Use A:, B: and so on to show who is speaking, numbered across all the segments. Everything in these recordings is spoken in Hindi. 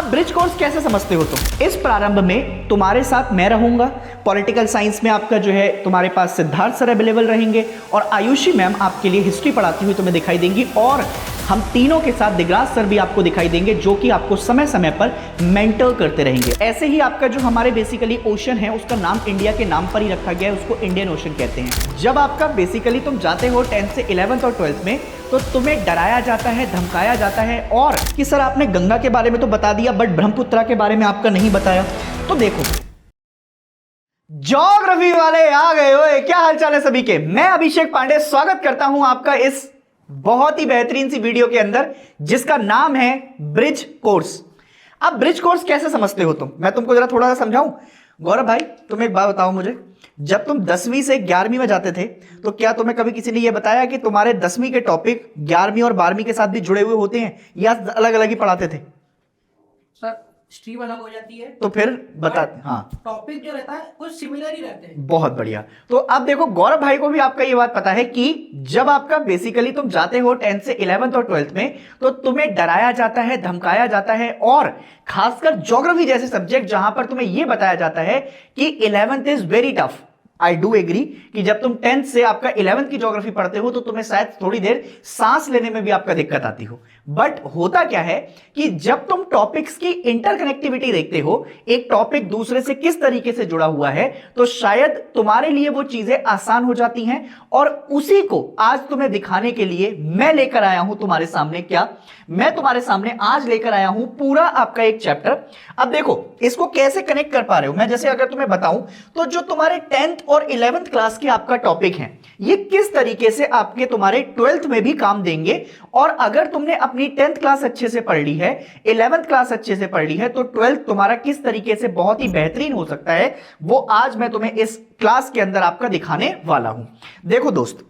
A: अब ब्रिज कोर्स कैसे समझते हो तुम? इस प्रारंभ में तुम्हारे साथ मैं रहूंगा, पॉलिटिकल साइंस में आपका जो है तुम्हारे पास सिद्धार्थ सर अवेलेबल रहेंगे और आयुषी मैम आपके लिए हिस्ट्री पढ़ाती हुई तुम्हें दिखाई देंगी और हम तीनों के साथ दिगराज सर भी आपको दिखाई देंगे जो कि आपको समय समय पर मेंटर करते रहेंगे। ऐसे ही आपका जो हमारे बेसिकली ओशन है उसका नाम इंडिया के नाम पर ही रखा गया है, उसको इंडियन ओशन कहते हैं। जब आपका बेसिकली तुम जाते हो 10th से 11th और 12th में तो तुम्हें डराया जाता है, धमकाया जाता है और कि सर आपने गंगा के बारे में तो बता दिया बट ब्रह्मपुत्र के बारे में आपका नहीं बताया। तो देखो ज्योग्राफी वाले आ गए हो, क्या हालचाल है सभी के। मैं अभिषेक पांडे स्वागत करता हूं आपका इस बहुत ही बेहतरीन सी वीडियो के अंदर जिसका नाम है ब्रिज कोर्स। अब ब्रिज कोर्स कैसे समझते हो तुम, मैं तुमको जरा थोड़ा सा समझाऊं। गौरव भाई तुम एक बात बताओ मुझे, जब तुम 10वीं से 11वीं में जाते थे तो क्या तुम्हें कभी किसी ने यह बताया कि तुम्हारे 10वीं के टॉपिक 11वीं और 12वीं के साथ भी जुड़े हुए होते हैं या अलग अलग ही पढ़ाते थे?
B: सर स्ट्रीम अलग हो जाती है
A: तो फिर बता, हाँ
B: टॉपिक जो रहता है कुछ सिमिलर ही रहते हैं।
A: बहुत बढ़िया। तो अब देखो गौरव भाई को भी आपका ये बात पता है कि जब आपका बेसिकली तुम जाते हो 10th से 11th और 12th में तो तुम्हें डराया जाता है, धमकाया जाता है और खासकर ज्योग्राफी जैसे सब्जेक्ट जहां पर तुम्हें यह बताया जाता है कि 11th is very tough. I do agree कि जब तुम 10th से आपका 11th की ज्योग्राफी पढ़ते हो तो तुम्हें शायद थोड़ी देर सांस लेने में भी आपका दिक्कत आती हो। बट होता क्या है कि जब तुम टॉपिक्स की इंटरकनेक्टिविटी देखते हो, एक टॉपिक दूसरे से किस तरीके से जुड़ा हुआ है, तो शायद तुम्हारे लिए वो चीजें आसान हो जाती हैं और उसी को आज तुम्हें दिखाने के लिए मैं लेकर आया हूं तुम्हारे सामने। क्या मैं तुम्हारे सामने आज लेकर आया हूं पूरा आपका एक चैप्टर। अब देखो इसको कैसे कनेक्ट कर पा रहे हो, मैं जैसे अगर तुम्हें बताऊं तो जो तुम्हारे 10th और 11th क्लास के आपका टॉपिक है ये किस तरीके से आपके तुम्हारे 12th में भी काम देंगे और अगर तुमने अपनी 10th क्लास अच्छे से पढ़ ली है, 11th क्लास अच्छे से पढ़ ली है तो 12th तुम्हारा किस तरीके से बहुत ही बेहतरीन हो सकता है वो आज मैं तुम्हें इस क्लास के अंदर आपका दिखाने वाला हूं। देखो दोस्त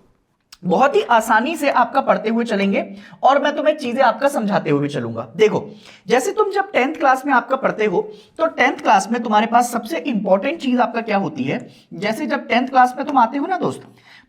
A: बहुत ही आसानी से आपका पढ़ते हुए चलेंगे और मैं तुम्हें चीजें आपका समझाते हुए चलूंगा। देखो जैसे तुम जब 10th क्लास में आपका पढ़ते हो तो 10th क्लास में तुम्हारे पास सबसे इंपॉर्टेंट चीज आपका क्या होती है, जैसे जब 10th क्लास में तुम आते हो ना दोस्त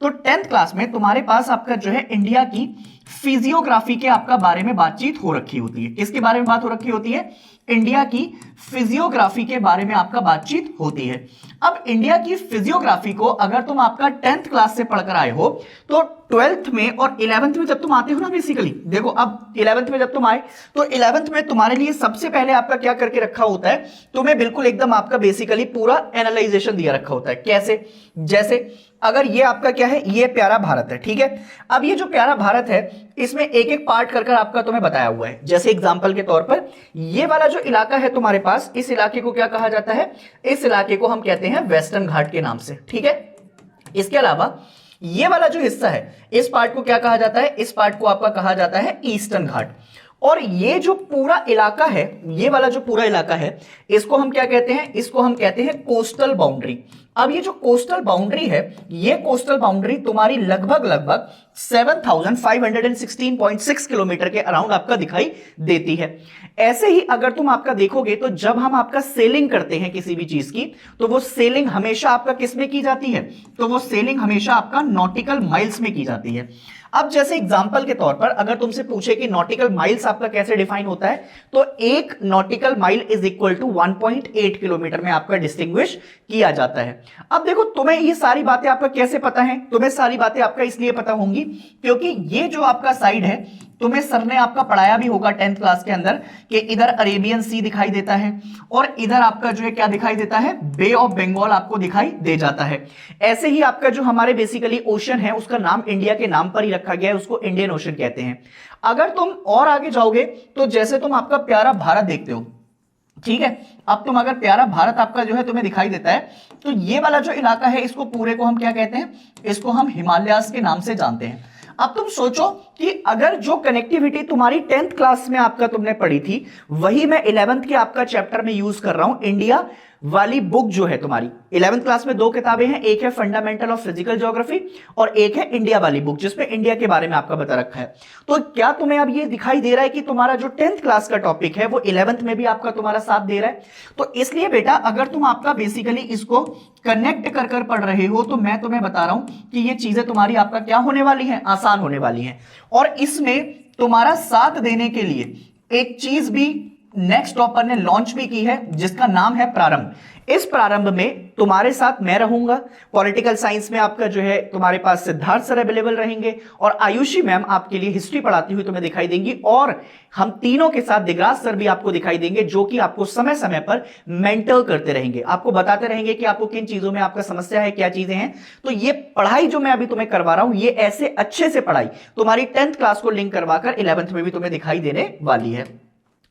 A: तो 10th क्लास में तुम्हारे पास आपका जो है इंडिया की फिजियोग्राफी के आपका बारे में बातचीत हो रखी होती है। किसके बारे में बात हो रखी होती है? इंडिया की फिजियोग्राफी के बारे में आपका बातचीत होती है। अब इंडिया की फिजियोग्राफी को अगर तुम आपका 10th क्लास से पढ़कर आए हो तो 12th में और 11th में जब तुम आते हो ना, बेसिकली देखो अब 11th में जब तुम आए तो 11th में तुम्हारे लिए सबसे पहले आपका क्या करके रखा होता है, तुम्हें बिल्कुल एकदम आपका बेसिकली पूरा एनालाइजेशन दिया रखा होता है। कैसे? जैसे अगर ये आपका क्या है, ये प्यारा भारत है, ठीक है। अब ये जो प्यारा भारत है इसमें एक एक पार्ट कर कर आपका तुम्हें बताया हुआ है। जैसे एग्जांपल के तौर पर ये वाला जो इलाका है तुम्हारे पास, इस इलाके को क्या कहा जाता है? इस इलाके को हम कहते हैं वेस्टर्न घाट के नाम से, ठीक है। इसके अलावा ये वाला जो हिस्सा है इस पार्ट को क्या कहा जाता है? इस पार्ट को आपका कहा जाता है ईस्टर्न घाट। और ये जो पूरा इलाका है, ये वाला जो पूरा इलाका है इसको हम क्या कहते हैं? इसको हम कहते हैं कोस्टल बाउंड्री। अब ये जो कोस्टल बाउंड्री है, ये कोस्टल बाउंड्री तुम्हारी लगभग 7516.6 किलोमीटर के अराउंड आपका दिखाई देती है। ऐसे ही अगर तुम आपका देखोगे तो जब हम आपका सेलिंग करते हैं किसी भी चीज की तो वो सेलिंग हमेशा आपका किस में की जाती है? तो वो सेलिंग हमेशा आपका नॉटिकल माइल्स में की जाती है। अब जैसे एग्जांपल के तौर पर अगर तुमसे पूछे कि नॉटिकल माइल्स आपका कैसे डिफाइन होता है तो एक nautical mile is equal to 1.8 kilometre में आपका डिस्टिंग्विश किया जाता है। अब देखो तुम्हें ये सारी बातें आपका कैसे पता है? तुम्हें सारी बातें आपका इसलिए पता होंगी क्योंकि ये जो आपका साइड है तुम्हें सर ने आपका पढ़ाया भी होगा 10th क्लास के अंदर कि इधर अरेबियन सी दिखाई देता है और इधर आपका जो है क्या दिखाई देता है? बे ऑफ बंगाल आपको दिखाई दे जाता है। ऐसे ही आपका जो हमारे बेसिकली ओशन है उसका नाम इंडिया के नाम पर ही रखा गया है, उसको इंडियन ओशन कहते हैं। अगर तुम और आगे जाओगे तो जैसे तुम आपका प्यारा भारत देखते हो, ठीक है। अब तुम अगर प्यारा भारत आपका जो है तुम्हें दिखाई देता है तो ये वाला जो इलाका है इसको पूरे को हम क्या कहते हैं? इसको हम हिमालयास के नाम से जानते हैं। अब तुम सोचो कि अगर जो कनेक्टिविटी तुम्हारी 10th क्लास में आपका तुमने पढ़ी थी वही मैं 11th के आपका चैप्टर में यूज कर रहा हूं। इंडिया वाली बुक जो है तुम्हारी 11th क्लास में दो किताबें हैं, एक है फंडामेंटल ऑफ फिजिकल ज्योग्राफी और एक है इंडिया वाली बुक जिसमें इंडिया के बारे में आपका बता रखा है। तो क्या तुम्हें अब ये दिखाई दे रहा है कि तुम्हारा जो 10th क्लास का टॉपिक है वो 11th में भी आपका तुम्हारा साथ दे रहा है? तो इसलिए बेटा अगर तुम आपका बेसिकली इसको कनेक्ट कर कर पढ़ रहे हो तो मैं तुम्हें बता रहा हूं कि ये चीजें तुम्हारी आपका क्या होने वाली है? आसान होने वाली है। और इसमें तुम्हारा साथ देने के लिए एक चीज भी नेक्स्ट टॉपर ने लॉन्च भी की है, जिसका नाम है प्रारंभ। इस प्रारंभ में तुम्हारे साथ मैं रहूंगा। पॉलिटिकल साइंस में आपका जो है तुम्हारे पास सिद्धार्थ सर अवेलेबल रहेंगे और आयुषी मैम आपके लिए हिस्ट्री पढ़ाती हुई तुम्हें दिखाई देंगी, और हम तीनों के साथ दिगराज सर भी आपको दिखाई देंगे, जो कि आपको समय समय पर मेंटर करते रहेंगे, आपको बताते रहेंगे कि आपको किन चीजों में आपका समस्या है, क्या चीजें हैं। तो ये पढ़ाई जो मैं अभी तुम्हें करवा रहा हूं, ये ऐसे अच्छे से पढ़ाई तुम्हारी 10th क्लास को लिंक करवाकर 11th में भी तुम्हें दिखाई देने वाली है।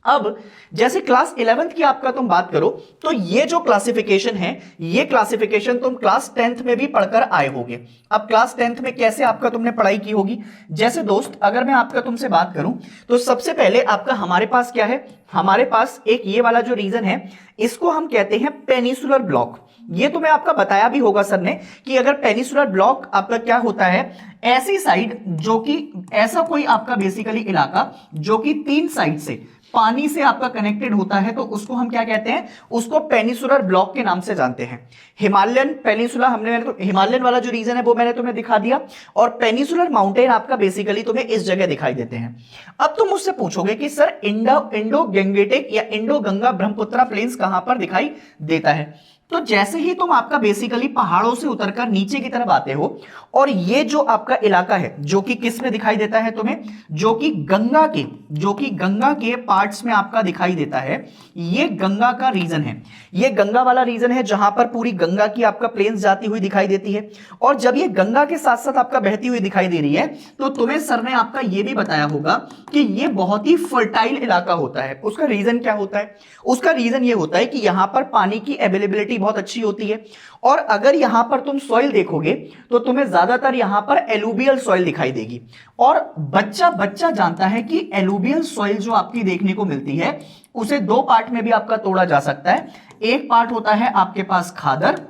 A: अब जैसे क्लास 11th की आपका तुम बात करो, तो ये जो क्लासिफिकेशन है, ये क्लासिफिकेशन तुम क्लास 10th में भी पढ़कर आए होगे। अब क्लास 10th में कैसे आपका तुमने पढ़ाई की होगी, जैसे दोस्त अगर मैं आपका तुमसे बात करूं, तो सबसे पहले आपका हमारे पास क्या है, हमारे पास एक ये वाला जो रीजन है, इसको हम कहते हैं पेनिसुलर ब्लॉक। ये तुम्हें आपका बताया भी होगा सर ने कि अगर पेनिसुलर ब्लॉक आपका क्या होता है, ऐसी साइड जो कि ऐसा कोई आपका बेसिकली इलाका जो कि 3 साइड से पानी से आपका कनेक्टेड होता है, तो उसको हम क्या कहते हैं, उसको पेनिसुलर ब्लॉक के नाम से जानते हैं। हिमालयन पेनिसुला मैंने तो हिमालयन वाला जो रीजन है वो मैंने तुम्हें दिखा दिया, और पेनिसुलर माउंटेन आपका बेसिकली तुम्हें इस जगह दिखाई देते हैं। अब तुम मुझसे पूछोगे कि सर इंडो गंगेटिक या इंडो गंगा ब्रह्मपुत्रा प्लेन्स कहां पर दिखाई देता है। तो जैसे ही तुम आपका बेसिकली पहाड़ों से उतरकर नीचे की तरफ आते हो, और ये जो आपका इलाका है जो कि किस में दिखाई देता है तुम्हें, जो कि गंगा के पार्ट्स में आपका दिखाई देता है, ये गंगा का रीजन है, ये गंगा वाला रीजन है जहां पर पूरी गंगा की आपका प्लेन्स जाती हुई दिखाई देती है। और जब ये गंगा के साथ साथ आपका बहती हुई दिखाई दे रही है, तो तुम्हें सर ने आपका ये भी बताया होगा कि ये बहुत ही फर्टाइल इलाका होता है। उसका रीजन क्या होता है, उसका रीजन ये होता है कि यहां पर पानी की अवेलेबिलिटी बहुत अच्छी होती है, और अगर यहां पर तुम सॉइल देखोगे तो तुम्हें ज्यादातर यहां पर एलुवियल सॉइल दिखाई देगी। और बच्चा जानता है कि एलुवियल सॉइल जो आपकी देखने को मिलती है, उसे 2 पार्ट में भी आपका तोड़ा जा सकता है। एक पार्ट होता है आपके पास खादर,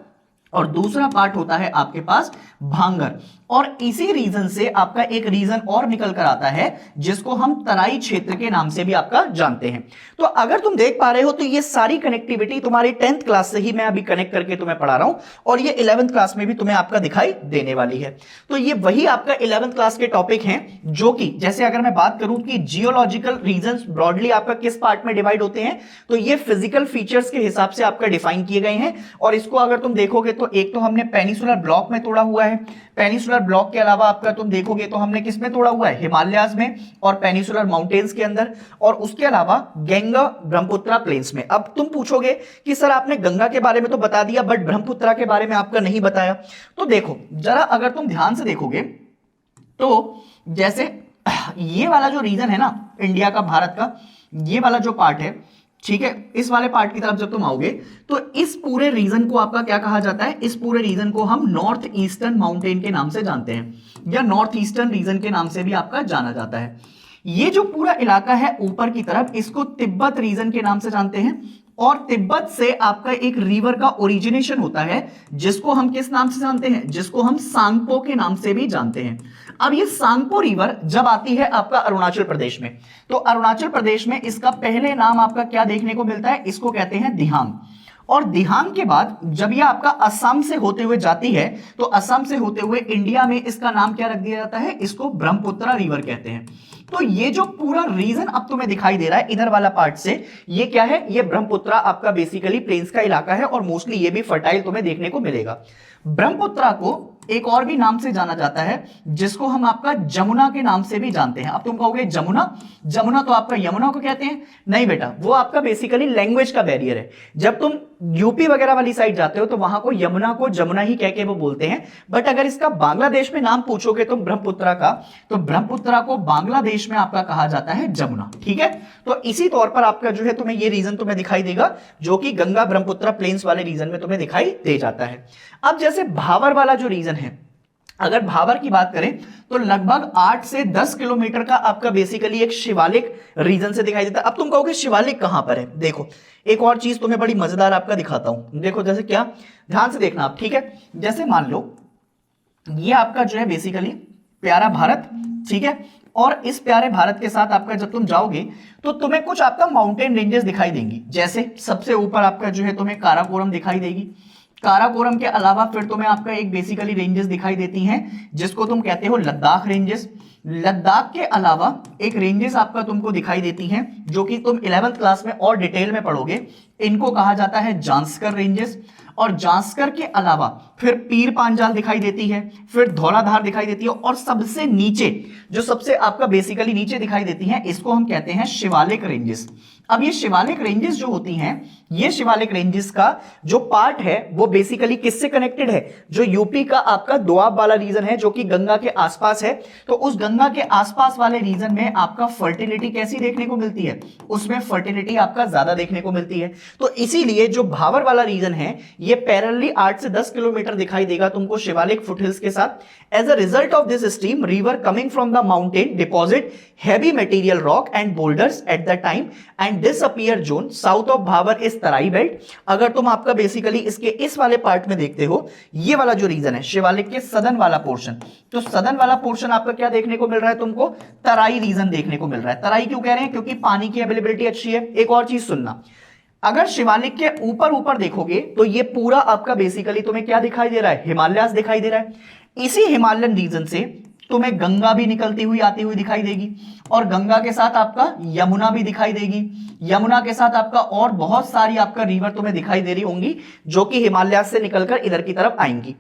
A: और दूसरा पार्ट होता है आपके पास भांगर। और इसी रीजन से आपका एक रीजन और निकल कर आता है, जिसको हम तराई क्षेत्र के नाम से भी आपका जानते हैं। तो अगर तुम देख पा रहे हो, तो ये सारी कनेक्टिविटी तुम्हारी 10th क्लास से ही मैं अभी कनेक्ट करके तुम्हें पढ़ा रहा हूं, और ये 11th क्लास में भी तुम्हें आपका दिखाई देने वाली है। तो ये वही आपका 11th क्लास के टॉपिक हैं, जो कि जैसे अगर मैं बात करूं कि जियोलॉजिकल रीजंस ब्रॉडली आपका किस पार्ट में डिवाइड होते हैं, तो ये फिजिकल फीचर्स के हिसाब से आपका डिफाइन किए गए हैं। और इसको अगर तुम देखोगे तो एक तो हमने पेनिसुलर ब्लॉक में तोड़ा हुआ है, पेनिसुलर ब्लॉक के अलावा आपका तुम देखोगे तो हमने किस में तोड़ा हुआ है, हिमालयाज में और पेनिसुलर माउंटेन्स के अंदर, और उसके अलावा गंगा ब्रह्मपुत्रा प्लेन्स में। अब तुम पूछोगे कि सर आपने गंगा के बारे में तो बता दिया, बट ब्रह्मपुत्रा के बारे में आपका नहीं बताया। तो देखो जरा, अगर तुम ध्यान से देखोगे तो जैसे ये वाला जो रीजन है ना इंडिया का, भारत का, ये वाला जो पार्ट है, ठीक है, इस वाले पार्ट की तरफ जब तुम आओगे तो इस पूरे रीजन को आपका क्या कहा जाता है, इस पूरे रीजन को हम नॉर्थ ईस्टर्न माउंटेन के नाम से जानते हैं, या नॉर्थ ईस्टर्न रीजन के नाम से भी आपका जाना जाता है। ये जो पूरा इलाका है ऊपर की तरफ, इसको तिब्बत रीजन के नाम से जानते हैं, और तिब्बत से आपका एक रिवर का ओरिजिनेशन होता है, जिसको हम किस नाम से जानते हैं, जिसको हम सांगपो के नाम से भी जानते हैं। अब ये सांगपो रिवर जब आती है आपका अरुणाचल प्रदेश में, तो अरुणाचल प्रदेश में इसका पहले नाम आपका क्या देखने को मिलता है, इसको कहते हैं दिहांग। और दिहांग के बाद जब यह आपका असम से होते हुए जाती है, तो असम से होते हुए इंडिया में इसका नाम क्या रख दिया जाता है, इसको ब्रह्मपुत्रा रिवर कहते हैं। तो ये जो पूरा रीजन अब तुम्हें दिखाई दे रहा है इधर वाला पार्ट से, ये क्या है, ये ब्रह्मपुत्रा आपका बेसिकली प्लेन्स का इलाका है, और मोस्टली ये भी फर्टाइल तुम्हें देखने को मिलेगा। ब्रह्मपुत्रा को एक और भी नाम से जाना जाता है, जिसको हम आपका जमुना के नाम से भी जानते हैं। अब तुम कहोगे जमुना, जमुना तो आपका यमुना को कहते हैं, नहीं बेटा, वो आपका बेसिकली लैंग्वेज का बैरियर है। जब तुम यूपी वगैरह वाली साइड जाते हो तो वहां को यमुना को जमुना ही कह के वो बोलते हैं, बट अगर इसका बांग्लादेश में नाम पूछोगे तुम ब्रह्मपुत्रा का, तो ब्रह्मपुत्रा को बांग्लादेश में आपका कहा जाता है जमुना। ठीक है, तो इसी तौर पर आपका जो है तुम्हें ये रीजन तुम्हें दिखाई देगा, जो कि गंगा ब्रह्मपुत्रा प्लेन्स वाले रीजन में तुम्हें दिखाई दे जाता है। अब जैसे भावर वाला जो रीजन है, अगर भावर की बात करें तो लगभग 8 से 10 किलोमीटर का आपका बेसिकली एक शिवालिक रीजन से दिखाई देता है। अब तुम कहोगे शिवालिक कहां पर है, देखो एक और चीज तुम्हें बड़ी मजेदार आपका दिखाता हूं, देखो जैसे क्या, ध्यान से देखना आप, ठीक है। जैसे मान लो ये आपका जो है बेसिकली प्यारा भारत, ठीक है, और इस प्यारे भारत के साथ आपका जब तुम जाओगे तो तुम्हें कुछ आपका माउंटेन रेंजेस दिखाई देंगी। जैसे सबसे ऊपर आपका जो है तुम्हें काराकोरम दिखाई देगी, काराकोरम के अलावा फिर तुम्हें आपका एक बेसिकली रेंजेस दिखाई देती हैं जिसको तुम कहते हो लद्दाख रेंजेस। लद्दाख के अलावा एक रेंजेस आपका तुमको दिखाई देती हैं जो कि तुम 11th क्लास में और डिटेल में पढ़ोगे, इनको कहा जाता है जांस्कर रेंजेस। और जांस्कर के अलावा फिर पीर पांजाल दिखाई देती है, फिर धौलाधार दिखाई देती है, और सबसे नीचे जो सबसे आपका बेसिकली नीचे दिखाई देती है इसको हम कहते हैं शिवालिक रेंजेस। अब ये शिवालिक रेंजेस जो होती हैं, ये शिवालिक रेंजेस का जो पार्ट है वो बेसिकली किससे कनेक्टेड है, जो यूपी का आपका दोआब वाला रीजन है जो कि गंगा के आसपास है, तो उस गंगा के आसपास वाले रीजन में आपका फर्टिलिटी कैसी देखने को मिलती है, उसमें फर्टिलिटी आपका ज्यादा देखने को मिलती है। तो इसीलिए जो भावर वाला रीजन है ये पैरेलली 8 से 10 किलोमीटर दिखाई देगा तुमको शिवालिक फुटहिल्स के साथ। As a result of this stream river coming from the mountain deposit heavy material rock and boulders at the time and this appear zone south of Bhavar is Terai belt. अगर तुम आपका बेसिकली इसके इस वाले पार्ट में देखते हो, ये वाला जो रीजन है शिवालिक के सदन वाला पोर्शन, तो सदन वाला पोर्शन आपका क्या देखने को मिल रहा है तुमको, तराई रीजन देखने को मिल रहा है। तराई क्यों कह रहे हैं, क्योंकि पानी की अवेलेबिलिटी अच्छी है। एक और चीज सुनना, अगर शिवालिक के ऊपर ऊपर देखोगे तो ये पूरा आपका बेसिकली तुम्हें क्या दिखाई दे रहा है, हिमालयास दिखाई दे रहा है। इसी हिमालयन रीजन से तुम्हें गंगा भी निकलती हुई आती हुई दिखाई देगी, और गंगा के साथ आपका यमुना भी दिखाई देगी, यमुना के साथ आपका और बहुत सारी आपका रिवर तुम्हें दिखाई दे रही होंगी जो कि हिमालय से निकलकर इधर की तरफ आएंगी।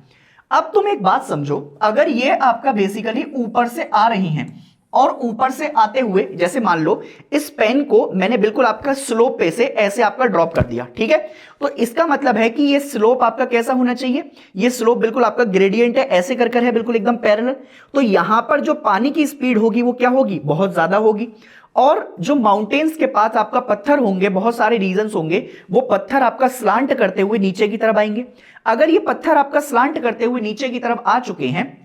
A: अब तुम एक बात समझो, अगर ये आपका बेसिकली ऊपर से आ रही हैं और ऊपर से आते हुए, जैसे मान लो इस पेन को मैंने बिल्कुल आपका स्लोप पे से ऐसे आपका ड्रॉप कर दिया, ठीक है, तो इसका मतलब है कि ये स्लोप आपका कैसा होना चाहिए, ये स्लोप बिल्कुल आपका ग्रेडियंट है, ऐसे कर है बिल्कुल एकदम पैरेलल। तो यहां पर जो पानी की स्पीड होगी वो क्या होगी, बहुत ज्यादा होगी। और जो माउंटेन्स के पास आपका पत्थर होंगे, बहुत सारे रीजन्स होंगे, वो पत्थर आपका स्लांट करते हुए नीचे की तरफ आएंगे। अगर ये पत्थर आपका स्लांट करते हुए नीचे की तरफ आ चुके हैं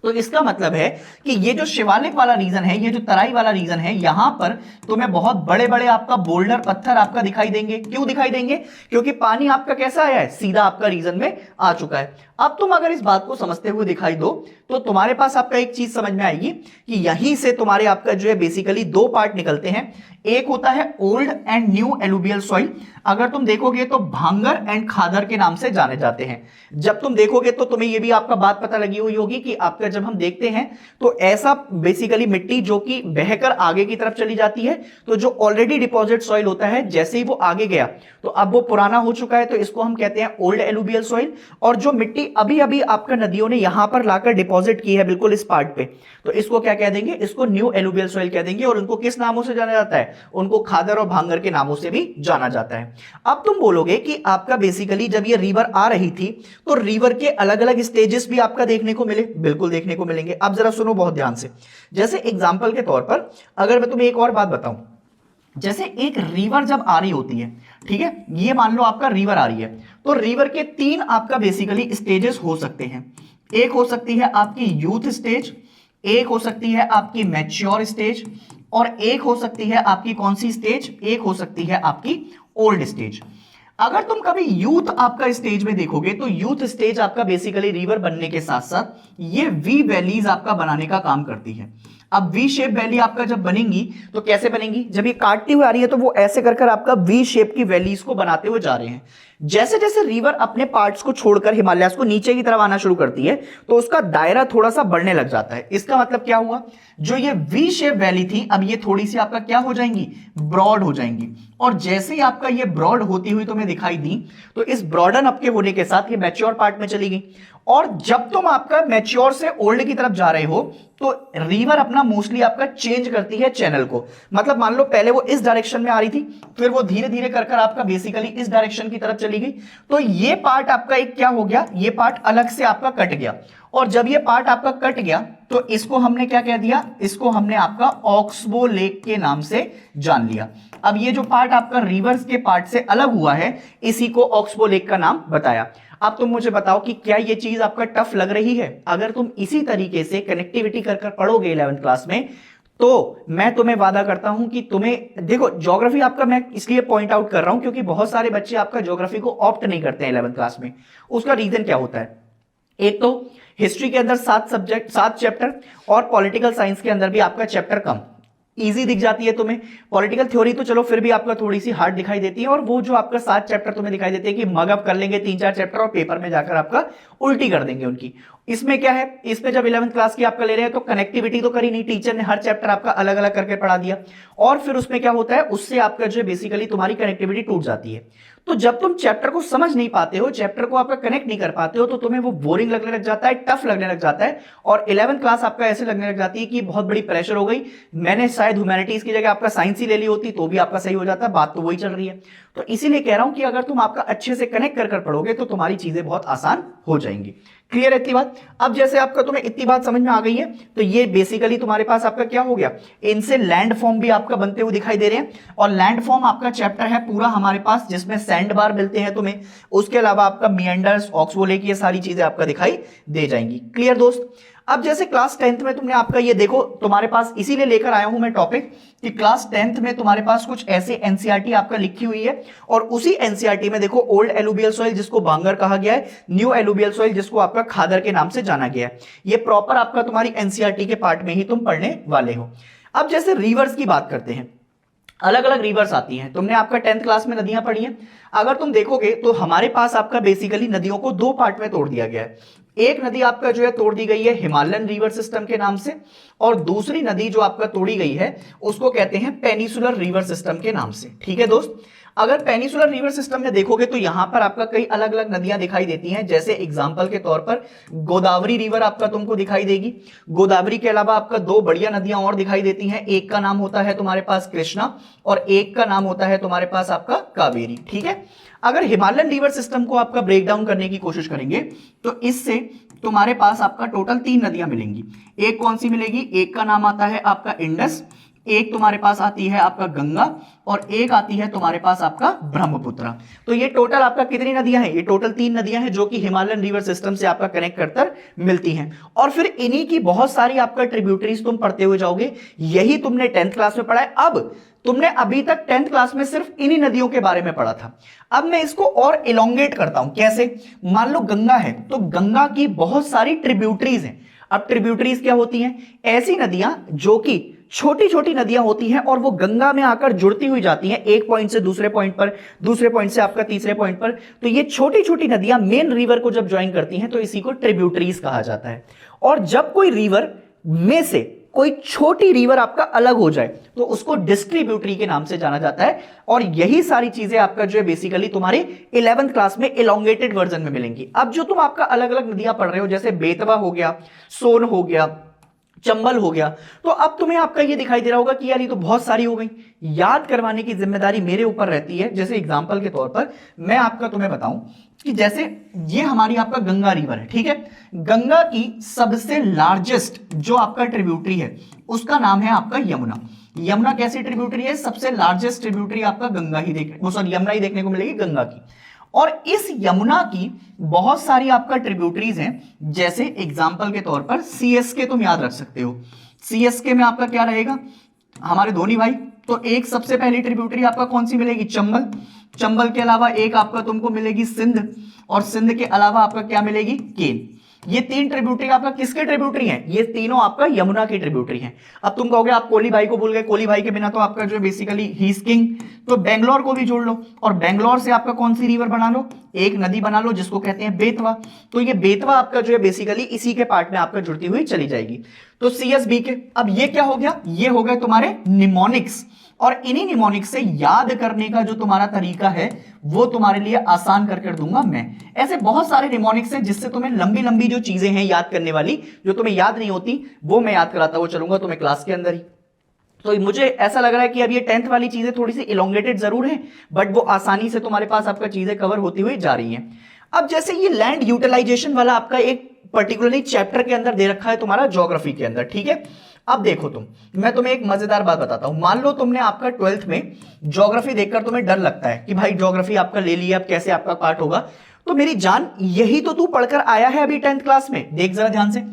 A: तो इसका मतलब है कि ये जो शिवालिक वाला रीजन है, ये जो तराई वाला रीजन है, यहां पर तुम्हें बहुत बड़े बड़े आपका बोल्डर पत्थर आपका दिखाई देंगे। क्यों दिखाई देंगे, क्योंकि पानी आपका कैसा आया है, सीधा आपका रीजन में आ चुका है। अब तुम अगर इस बात को समझते हुए दिखाई दो तो तुम्हारे पास आपका एक चीज समझ में आएगी कि यहीं से तुम्हारे आपका जो है बेसिकली दो पार्ट निकलते हैं। एक होता है old and new alluvial soil, अगर तुम देखोगे तो भांगर एंड खादर के नाम से जाने जाते हैं। जब तुम देखोगे तो तुम्हें यह भी आपका बात पता लगी हुई होगी कि आपका जब हम देखते हैं तो ऐसा बेसिकली मिट्टी जो कि बहकर आगे की तरफ चली जाती है, तो जो ऑलरेडी डिपॉजिट सॉइल होता है जैसे ही वो आगे गया तो अब वो पुराना हो चुका है, तो इसको हम कहते हैं ओल्ड एलुवियल सॉइल। और जो मिट्टी अभी अभी आपका नदियों ने यहां पर लाकर डिपॉजिट की है बिल्कुल इस पार्ट पे, तो इसको क्या कह देंगे, इसको न्यू एलुवियल सॉइल कह देंगे। और उनको किस नामों से जाना जाता है, उनको खादर और भांगर के नामों से भी जाना जाता है। अब तुम बोलोगे कि आपका बेसिकली जब ये रिवर आ रही थी तो रिवर के अलग अलग स्टेजेस भी आपका देखने को मिले, बिल्कुल देखने को मिलेंगे। अब जरा सुनो बहुत ध्यान से, जैसे एग्जांपल के तौर पर अगर मैं तुम्हें एक और बात बताऊं, जैसे एक रिवर जब आ रही होती है, ठीक है, ये मान लो आपका रिवर आ रही है, तो रिवर के तीन आपका बेसिकली स्टेजेस हो सकते हैं। एक हो सकती है आपकी यूथ स्टेज, एक हो सकती है आपकी मैच्योर स्टेज, और एक हो सकती है आपकी कौन सी स्टेज, एक हो सकती है आपकी ओल्ड स्टेज। अगर तुम कभी यूथ आपका स्टेज में देखोगे तो यूथ स्टेज आपका बेसिकली रिवर बनने के साथ साथ ये वी वैलीज आपका बनाने का काम करती है। अब वी शेप वैली आपका जब बनेंगी तो कैसे बनेंगी, जब ये काटती हुई आ रही है तो वो ऐसे कर आपका वी शेप की वैलीज को बनाते हुए जा रहे हैं। जैसे जैसे रिवर अपने पार्ट्स को छोड़कर हिमालयास को नीचे की तरफ आना शुरू करती है तो उसका दायरा थोड़ा सा बढ़ने लग जाता है। इसका मतलब क्या हुआ, जो ये वी शेप वैली थी अब ये थोड़ी सी आपका क्या हो जाएंगी, ब्रॉड हो जाएंगी। और जैसे ही आपका ये ब्रॉड होती हुई तुम्हें दिखाई दी तो इस ब्रॉडन अप के होने के साथ ये मैच्योर पार्ट में चली गई। और जब तुम आपका मैच्योर से ओल्ड की तरफ जा रहे हो तो रिवर अपना मोस्टली आपका चेंज करती है चैनल को। मतलब मान लो पहले वो इस डायरेक्शन में आ रही थी, फिर वो धीरे धीरे कर आपका बेसिकली इस डायरेक्शन की तरफ चली गई, तो ये पार्ट आपका एक क्या हो गया, ये पार्ट अलग से आपका कट गया। और जब ये पार्ट आपका कट गया तो इसको हमने क्या कह दिया, इसको हमने आपका ऑक्सबो लेक के नाम से जान लिया। अब ये जो पार्ट आपका रिवर्स के पार्ट से अलग हुआ है इसी को ऑक्सबो लेक का नाम बताया। अब तुम मुझे बताओ कि क्या ये चीज आपका टफ लग रही है, अगर तुम इसी तरीके से कनेक्टिविटी कर पढ़ोगे 11th क्लास में तो मैं तुम्हें वादा करता हूं कि तुम्हें, देखो ज्योग्राफी आपका मैं इसलिए पॉइंट आउट कर रहा हूं क्योंकि बहुत सारे बच्चे आपका ज्योग्राफी को ऑप्ट नहीं करते हैं 11th क्लास में। उसका रीजन क्या होता है, एक तो हिस्ट्री के अंदर 7 चैप्टर और पॉलिटिकल साइंस के अंदर भी आपका चैप्टर कम, इजी दिख जाती है तुम्हें। पॉलिटिकल थ्योरी तो चलो फिर भी आपका थोड़ी सी हार्ड दिखाई देती है, और वो जो आपका 7 चैप्टर तुम्हें दिखाई देते हैं कि मग अप कर लेंगे 3-4 चैप्टर और पेपर में जाकर आपका उल्टी कर देंगे उनकी। इसमें क्या है, इसमें जब 11th क्लास की आपका ले रहे हैं तो कनेक्टिविटी तो करी नहीं, टीचर ने हर चैप्टर आपका अलग अलग करके पढ़ा दिया, और फिर उसमें क्या होता है, उससे आपका जो है बेसिकली तुम्हारी कनेक्टिविटी टूट जाती है। तो जब तुम चैप्टर को समझ नहीं पाते हो, चैप्टर को आपका कनेक्ट नहीं कर पाते हो, तो तुम्हें वो बोरिंग लगने लग जाता है, टफ लगने लग जाता है, और 11th क्लास आपका ऐसे लगने लग जाती है कि बहुत बड़ी प्रेशर हो गई, मैंने शायद ह्यूमैनिटीज की जगह आपका साइंस ही ले ली होती तो भी आपका सही हो जाता। बात तो वही चल रही है। तो इसीलिए कह रहा हूं कि अगर तुम आपका अच्छे से कनेक्ट कर पढ़ोगे तो तुम्हारी चीजें बहुत आसान हो जाएंगी। क्लियर है इतनी बात? अब जैसे आपका तुम्हें इतनी बात समझ में आ गई है, तो ये बेसिकली तुम्हारे पास आपका क्या हो गया, इनसे लैंड फॉर्म भी आपका बनते हुए दिखाई दे रहे हैं, और लैंड फॉर्म आपका चैप्टर है पूरा हमारे पास जिसमें सैंड बार मिलते हैं तुम्हें, उसके अलावा आपका मिएंडर्स, ऑक्सबोले की ये सारी चीजें आपका दिखाई दे जाएंगी। क्लियर दोस्त? अब जैसे क्लास 10th में तुमने आपका ये देखो, तुम्हारे पास इसीलिए लेकर आया हूं मैं टॉपिक कि क्लास 10th में तुम्हारे पास कुछ ऐसे एनसीईआरटी आपका लिखी हुई है, और उसी एनसीईआरटी में देखो ओल्ड एलुवियल सॉइल जिसको बांगर कहा गया है, न्यू एलुवियल सॉइल जिसको आपका खादर के नाम से जाना गया है, ये प्रॉपर आपका तुम्हारी एनसीईआरटी के पार्ट में ही तुम पढ़ने वाले हो। अब जैसे रिवर्स की बात करते हैं, अलग अलग रिवर्स आती हैं। तुमने आपका 10th क्लास में नदियां पढ़ी हैं, अगर तुम देखोगे तो हमारे पास आपका बेसिकली नदियों को 2 पार्ट में तोड़ दिया गया है। एक नदी आपका जो है तोड़ दी गई है हिमालयन रिवर सिस्टम के नाम से, और दूसरी नदी जो आपका तोड़ी गई है उसको कहते हैं पेनिसुलर रिवर सिस्टम के नाम से। ठीक है दोस्त? अगर पेनिसुलर रिवर सिस्टम में देखोगे तो यहां पर आपका कई अलग अलग नदियां दिखाई देती हैं, जैसे एग्जांपल के तौर पर गोदावरी रिवर आपका तुमको दिखाई देगी। गोदावरी के अलावा आपका 2 बढ़िया नदियां और दिखाई देती हैं, एक का नाम होता है तुम्हारे पास कृष्णा और एक का नाम होता है तुम्हारे पास आपका कावेरी। ठीक है? अगर हिमालयन रिवर सिस्टम को आपका ब्रेक डाउन करने की कोशिश करेंगे तो इससे तुम्हारे पास आपका टोटल 3 नदियां मिलेंगी। एक कौन सी मिलेगी? एक का नाम आता है आपका इंडस, एक तुम्हारे पास आती है आपका गंगा, और एक आती है तुम्हारे पास आपका ब्रह्मपुत्र। तो ये टोटल आपका कितनी नदियां हैं? ये टोटल 3 नदियां हैं जो कि हिमालयन रिवर सिस्टम से आपका कनेक्ट कर मिलती हैं, और फिर इन्हीं की बहुत सारी आपका ट्रिब्यूटरीज तुम पढ़ते हुए जाओगे। यही तुमने 10th क्लास में पढ़ा है। अब तुमने अभी तक 10th क्लास में सिर्फ इन्हीं नदियों के बारे में पढ़ा था, अब मैं इसको और इलोंगेट करता हूं। कैसे? मान लो गंगा है तो गंगा की बहुत सारी ट्रिब्यूटरीज हैं। अब ट्रिब्यूटरीज क्या होती हैं? ऐसी नदियां जो कि छोटी छोटी नदियां होती हैं और वो गंगा में आकर जुड़ती हुई जाती हैं, एक पॉइंट से दूसरे पॉइंट पर, दूसरे पॉइंट से आपका तीसरे पॉइंट पर। तो ये छोटी छोटी नदियां मेन रिवर को जब ज्वाइन करती हैं तो इसी को ट्रिब्यूटरीज कहा जाता है। और जब कोई रिवर में से कोई छोटी रिवर आपका अलग हो जाए तो उसको डिस्ट्रीब्यूटरी के नाम से जाना जाता है। और यही सारी चीजें आपका जो है बेसिकली तुम्हारे 11th क्लास में इलोंगेटेड वर्जन में मिलेंगी। अब जो तुम आपका अलग अलग नदियां पढ़ रहे हो, जैसे बेतवा हो गया, सोन हो गया, चंबल हो गया, तो अब तुम्हें आपका ये दिखाई दे रहा होगा कि यार ये तो बहुत सारी हो गई, याद करवाने की जिम्मेदारी मेरे ऊपर रहती है। जैसे एग्जांपल के तौर पर मैं आपका तुम्हें बताऊं कि जैसे ये हमारी आपका गंगा रिवर है, ठीक है? गंगा की सबसे लार्जेस्ट जो आपका ट्रिब्यूटरी है उसका नाम है आपका यमुना। यमुना कैसी ट्रिब्यूटरी है? सबसे लार्जेस्ट ट्रिब्यूटरी आपका गंगा ही यमुना ही देखने को मिलेगी, गंगा की। और इस यमुना की बहुत सारी आपका ट्रिब्यूटरीज हैं, जैसे एग्जांपल के तौर पर सीएसके तुम याद रख सकते हो। सीएसके में आपका क्या रहेगा? हमारे धोनी भाई। तो एक सबसे पहली ट्रिब्यूटरी आपका कौन सी मिलेगी? चंबल। चंबल के अलावा एक आपका तुमको मिलेगी सिंध, और सिंध के अलावा आपका क्या मिलेगी? केन। ये 3 ट्रिब्यूटरी आपका किसके ट्रिब्यूटरी हैं? ये तीनों आपका यमुना की ट्रिब्यूटरी हैं। अब तुम कहोगे आप कोली भाई को भूल गए, कोली भाई के बिना तो आपका जो बेसिकली ही इज किंग, तो बेंगलोर को भी जोड़ लो, और बेंगलोर से आपका कौन सी रिवर बना लो? एक नदी बना लो जिसको कहते हैं बेतवा। तो ये बेतवा आपका जो है बेसिकली इसी के पार्ट में आपका जुड़ती हुई चली जाएगी। तो सीएसबी के, अब ये क्या हो गया? ये हो गए तुम्हारे निमोनिक्स, और इन्हीं निमोनिक्स से याद करने का जो तुम्हारा तरीका है वो तुम्हारे लिए आसान कर दूंगा मैं। ऐसे बहुत सारे निमोनिक्स हैं जिससे तुम्हें लंबी लंबी जो चीजें हैं याद करने वाली, जो तुम्हें याद नहीं होती, वो मैं याद कराता हुआ चलूंगा तुम्हें क्लास के अंदर ही। तो मुझे ऐसा लग रहा है कि अब ये 10th वाली चीजें थोड़ी सी इलोंगेटेड जरूर है, बट वो आसानी से तुम्हारे पास आपका चीजें कवर होती हुई जा रही हैं। अब जैसे ये लैंड यूटिलाइजेशन वाला आपका एक पर्टिकुलरली चैप्टर के अंदर दे रखा है तुम्हारा ज्योग्राफी के अंदर, ठीक है? अब देखो मैं तुम्हें एक मजेदार बात बताता हूं। मान लो तुमने आपका 12th में ज्योग्राफी देखकर तुम्हें डर लगता है कि भाई ज्योग्राफी आपका ले लिया, अब कैसे आपका पार्ट होगा। तो मेरी जान, यही तो तू पढ़कर आया है अभी 10th क्लास में। देख जरा ध्यान से,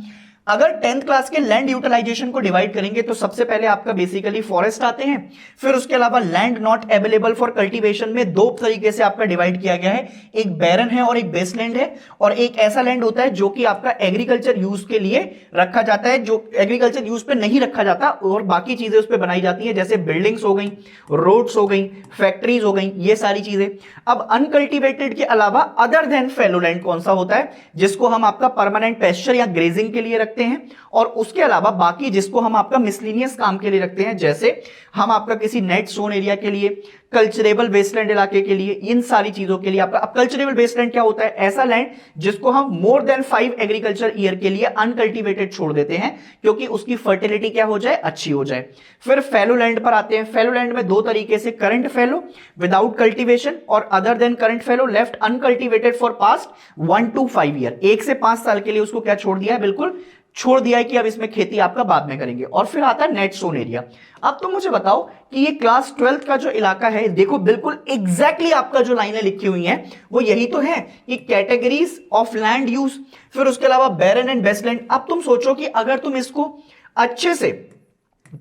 A: अगर 10th क्लास के लैंड यूटिलाइजेशन को डिवाइड करेंगे तो सबसे पहले आपका बेसिकली फॉरेस्ट आते हैं, फिर उसके अलावा land not available for cultivation में दो तरीके से आपका डिवाइड किया गया है, एक बैरन है और एक बेसलैंड है, और एक ऐसा लैंड होता है जो कि आपका एग्रीकल्चर यूज के लिए रखा जाता है, जो एग्रीकल्चर यूज पे नहीं रखा जाता और बाकी चीजें उस पर बनाई जाती है, जैसे बिल्डिंग्स हो गई, रोड्स हो गई, फैक्ट्रीज हो गई, ये सारी चीजें। अब अनकल्टिवेटेड के अलावा अदर देन फैलो लैंड कौन सा होता है, जिसको हम आपका परमानेंट पेस्चर या ग्रेजिंग के लिए रखते हैं, और उसके अलावा बाकी जिसको हम आपका मिसलिनियस काम के लिए रखते हैं, जैसे हम आपका किसी नेट सोन एरिया के लिए, कल्चरेबल वेस्टलैंड इलाके के लिए, इन सारी चीजों के लिए आपका। अब कल्चरेबल वेस्टलैंड क्या होता है, ऐसा लैंड जिसको हम मोर देन 5 एग्रीकल्चर ईयर के लिए अनकल्टिवेटेड छोड़ देते हैं, क्योंकि उसकी फर्टिलिटी क्या हो जाए, अच्छी हो जाए। फिर फैलो लैंड पर आते हैं। फैलो लैंड में दो तरीके से, करंट फैलो विदाउट कल्टीवेशन और other than current fallow left uncultivated for past 1 to 5 year, 1 से 5 साल के लिए उसको क्या छोड़ दिया है, बिल्कुल छोड़ दिया है कि अब इसमें खेती आपका बाद में करेंगे। और फिर आता है नेट सोन एरिया। अब तुम मुझे बताओ कि ये क्लास 12th का जो इलाका है, देखो बिल्कुल एग्जैक्टली आपका जो लाइनें लिखी हुई हैं वो यही तो है कि कैटेगरीज ऑफ लैंड यूज, फिर उसके अलावा बैरन एंड बेस्टलैंड। अब तुम सोचो कि अगर तुम इसको अच्छे से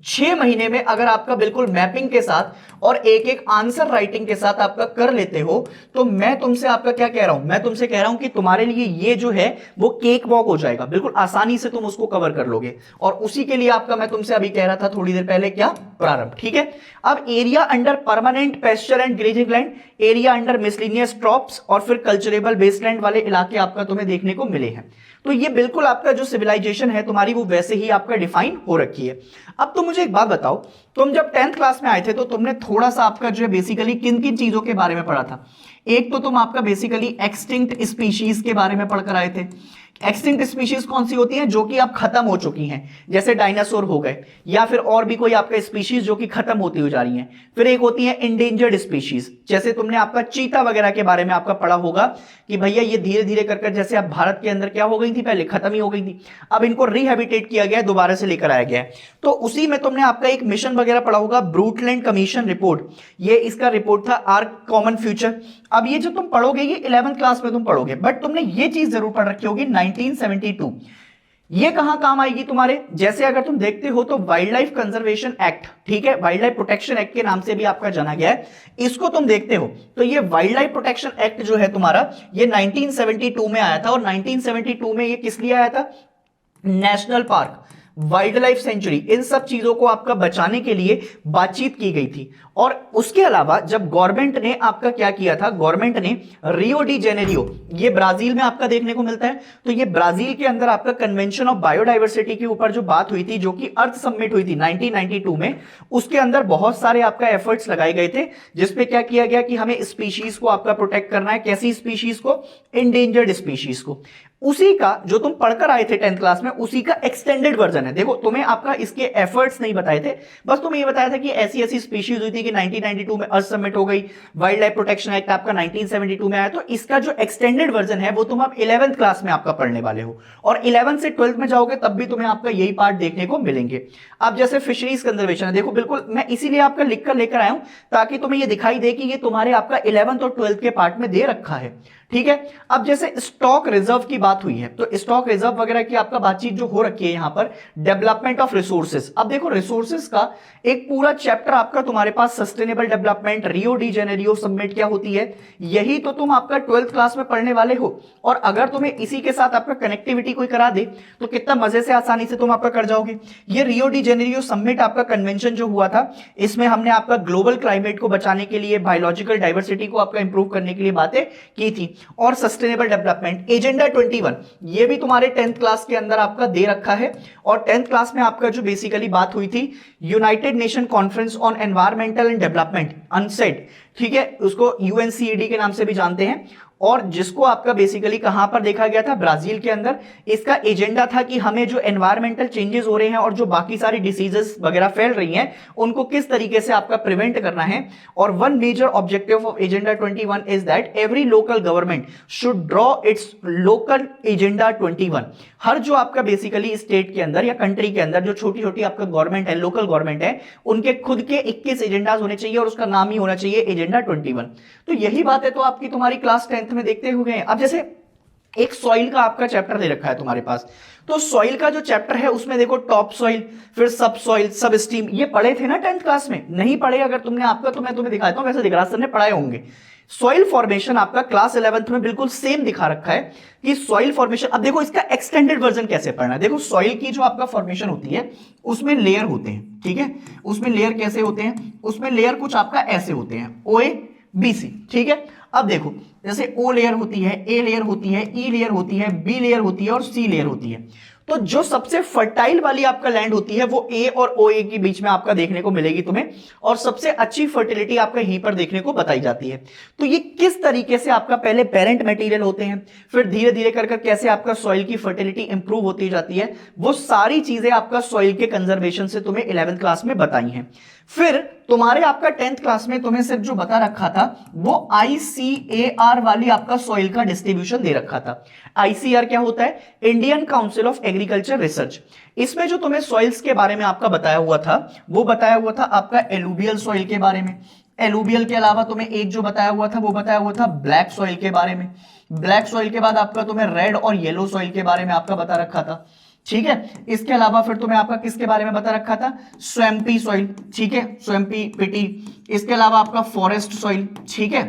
A: 6 महीने में अगर आपका बिल्कुल मैपिंग के साथ और एक एक आंसर राइटिंग के साथ आपका कर लेते हो, तो मैं तुमसे आपका क्या कह रहा हूं, मैं तुमसे कह रहा हूं कि तुम्हारे लिए ये जो है वो केक वॉक हो जाएगा, बिल्कुल आसानी से तुम उसको कवर कर लोगे। और उसी के लिए आपका मैं तुमसे अभी कह रहा था थोड़ी देर पहले, क्या प्रारंभ, ठीक है। अब area under permanent pasture and grazing land, area under miscellaneous crops और फिर कल्चरेबल बेसलैंड वाले इलाके आपका तुम्हें देखने को मिले हैं। तो ये बिल्कुल आपका जो सिविलाइजेशन है तुम्हारी वो वैसे ही आपका डिफाइन हो रखी है। अब तुम मुझे एक बात बताओ, तुम जब 10th क्लास में आए थे तो तुमने थोड़ा सा आपका जो है बेसिकली किन किन चीजों के बारे में पढ़ा था। एक तो तुम आपका बेसिकली एक्सटिंक्ट स्पीशीज के बारे में पढ़कर आए थे। एक्सटिंक्ट स्पीशीज कौन सी होती हैं, जो कि अब खत्म हो चुकी हैं, जैसे डायनासोर हो गए या फिर और भी कोई आपका स्पीशीज जो कि खत्म होती हो जा रही हैं। फिर एक होती है इंडेंजर्ड स्पीशीज, जैसे तुमने आपका चीता वगैरह के बारे में आपका पढ़ा होगा कि भैया ये धीरे धीरे कर जैसे अब भारत के अंदर क्या हो गई थी, पहले खत्म ही हो गई थी, अब इनको रिहैबिटेट किया गया है, दोबारा से लेकर आया गया है। तो उसी में तुमने आपका एक मिशन वगैरह पढ़ा होगा, ब्रूटलैंड कमीशन रिपोर्ट, ये इसका रिपोर्ट था, आर्क कॉमन फ्यूचर। अब ये जो तुम पढ़ोगे ये 11th क्लास में तुम पढ़ोगे, बट तुमने ये चीज जरूर पढ़ रखी होगी 1972, ये कहां काम आएगी तुम्हारे, जैसे अगर तुम देखते हो तो वाइल्ड लाइफ कंजर्वेशन एक्ट, ठीक है, वाइल्ड लाइफ प्रोटेक्शन एक्ट के नाम से भी आपका जाना गया है, इसको तुम देखते हो तो ये वाइल्ड लाइफ प्रोटेक्शन एक्ट जो है तुम्हारा ये 1972 में आया था। और 1972 में ये किस लिए आया था, national park, wild life sanctuary, इन सब चीजों को आपका बचाने के लिए बातचीत की गई थी। और उसके अलावा जब गवर्नमेंट ने आपका क्या किया था, गवर्नमेंट ने रियो डी जेनेरियो, ये ब्राजील में आपका देखने को मिलता है, तो ये ब्राजील के अंदर आपका कन्वेंशन ऑफ बायोडाइवर्सिटी के ऊपर जो बात हुई थी, जो कि अर्थ समिट हुई थी 1992 में, उसके अंदर बहुत सारे आपका एफर्ट्स लगाए गए थे, जिसपे क्या किया गया कि हमें स्पीशीज को आपका प्रोटेक्ट करना है। कैसी स्पीशीज को, इंडेंजर्ड स्पीशीज को। उसी का जो तुम पढ़कर आए थे 10th क्लास में, उसी का एक्सटेंडेड वर्जन है। देखो तुम्हें आपका इसके एफर्ट्स नहीं बताए थे, बस तुम्हें ये बताया था कि ऐसी ऐसी स्पीशीज हुई थी कि 1992 में अर्थ समिट हो गई, वाइल्ड लाइफ प्रोटेक्शन एक्ट आपका 1972 में आया। तो इसका जो एक्सटेंडेड वर्जन है वो तुम अब 11th क्लास में आपका पढ़ने वाले हो, और 11th से 12th में जाओगे तब भी तुम्हें आपका यही पार्ट देखने को मिलेंगे। अब जैसे फिशरीज कंजर्वेशन है, देखो बिल्कुल मैं इसीलिए आपका लिखकर लेकर आया हूं ताकि तुम्हें ये दिखाई दे कि ये तुम्हारे आपका 11th और 12th के पार्ट में दे रखा है, ठीक है। अब जैसे स्टॉक रिजर्व की बात हुई है, तो स्टॉक रिजर्व वगैरह की आपका बातचीत जो हो रखी है यहां पर, डेवलपमेंट ऑफ रिसोर्सेज। अब देखो रिसोर्सेज का एक पूरा चैप्टर आपका तुम्हारे पास, sustainable development, Rio de Janeiro summit क्या होती है, यही तो तुम आपका 12th क्लास में पढ़ने वाले हो। और अगर तुम्हें इसी के साथ आपका कनेक्टिविटी कोई करा दे तो कितना मजे से आसानी से तुम आपका कर जाओगे। ये रियो डी जेनेरियो समिट आपका कन्वेंशन जो हुआ था, इसमें हमने आपका ग्लोबल क्लाइमेट को बचाने के लिए, बायोलॉजिकल डाइवर्सिटी को आपका इंप्रूव करने के लिए बातें की थी। और सस्टेनेबल डेवलपमेंट एजेंडा 21, ये भी तुम्हारे 10th क्लास के अंदर आपका दे रखा है। और 10th क्लास में आपका जो बेसिकली बात हुई थी, United nation conference on environmental and development, unsaid, ठीक है, उसको यूएनसीईडी के नाम से भी जानते हैं, और जिसको आपका बेसिकली कहां पर देखा गया था, ब्राजील के अंदर। इसका एजेंडा था कि हमें जो एनवायरमेंटल चेंजेस हो रहे हैं और जो बाकी सारी डिसीजेस वगैरह फैल रही हैं, उनको किस तरीके से आपका प्रिवेंट करना है। और one major objective of agenda 21 is that every local government should draw its local agenda 21। हर जो आपका बेसिकली स्टेट के अंदर या कंट्री के अंदर जो छोटी छोटी आपका गवर्नमेंट है, लोकल गवर्नमेंट है, उनके खुद के 21 एजेंडाज होने चाहिए और उसका नाम ही होना चाहिए एजेंडा 21। तो यही बात है तो आपकी तुम्हारी क्लास 10th में देखते हुए हैं। अब जैसे एक सॉइल का आपका चैप्टर दे रखा है तुम्हारे पास। तो सॉइल का जो चैप्टर है उसमें देखो टॉप सॉइल, फिर सब सॉइल, सब स्टीम, ये पढ़े थे ना 10th क्लास में? नहीं पढ़े अगर तुमने आपका तो मैं तुम्हें दिखाता हूं, वैसे दिखराज सर ने पढ़ाए होंगे। सॉइल फॉर्मेशन आपका क्लास 11th में बिल्कुल सेम दिखा रखा है कि सॉइल फॉर्मेशन। अब देखो इसका एक्सटेंडेड वर्जन कैसे पढ़ना है। देखो सॉइल की जो आपका फॉर्मेशन होती है उसमें लेयर होते हैं, ठीक है। उसमें लेयर कैसे होते हैं? उसमें लेयर कुछ आपका ऐसे होते हैं, OA BC, ठीक है। अब देखो जैसे O लेयर होती है, A लेयर होती है, E लेयर होती है, B लेयर होती है और C लेयर होती है। तो जो सबसे फर्टाइल वाली आपका लैंड होती है वो A और OA के बीच में आपका देखने को मिलेगी तुम्हें, और सबसे अच्छी फर्टिलिटी आपका यहीं पर देखने को बताई जाती है। तो ये किस तरीके से आपका पहले पेरेंट मटेरियल होते हैं, फिर धीरे धीरे कर कैसे आपका सॉइल की फर्टिलिटी इंप्रूव होती जाती है, वो सारी चीजें आपका सॉइल के कंजर्वेशन से तुम्हें 11th क्लास में बताई हैं। फिर तुम्हारे आपका 10th क्लास में तुम्हें सिर्फ जो बता रखा था वो ICAR वाली आपका सॉइल का डिस्ट्रीब्यूशन दे रखा था। ICAR क्या होता है? Indian council of agriculture research. इसमें जो तुम्हें सॉइल्स के बारे में आपका बताया हुआ था वो बताया हुआ था आपका एलुवियल सॉइल के बारे में। एलुवियल के अलावा तुम्हें एक जो बताया हुआ था वो बताया हुआ था ब्लैक सॉइल के बारे में। ब्लैक सॉइल के बाद आपका तुम्हें रेड और येलो सॉइल के बारे में आपका बता रखा था, ठीक है। इसके अलावा फिर तुम्हें आपका किसके बारे में बता रखा था? स्वैम्पी सॉइल, ठीक है, स्वैम्पी पिटी। इसके अलावा आपका फॉरेस्ट सॉइल, ठीक है।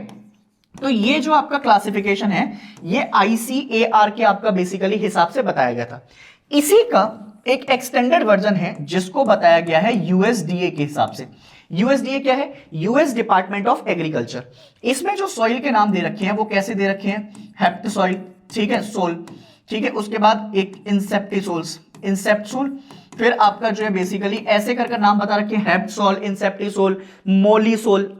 A: तो ये जो आपका क्लासिफिकेशन है ये ICAR के आपका बेसिकली हिसाब से बताया गया था। इसी का एक एक्सटेंडेड वर्जन है जिसको बताया गया है USDA के हिसाब से। USDA क्या है? US department of agriculture. इसमें जो सॉइल के नाम दे रखे हैं वो कैसे दे रखे हैं? हेप्ट सॉइल, ठीक है, सोल, ठीक है। उसके बाद एक इंसेप्टिसोल्स, इंसेप्टसोल। फिर आपका जो है बेसिकली ऐसे करके नाम बता रखे हैं, हेप्टसोल, इंसेप्टिसोल, मोलीसोल,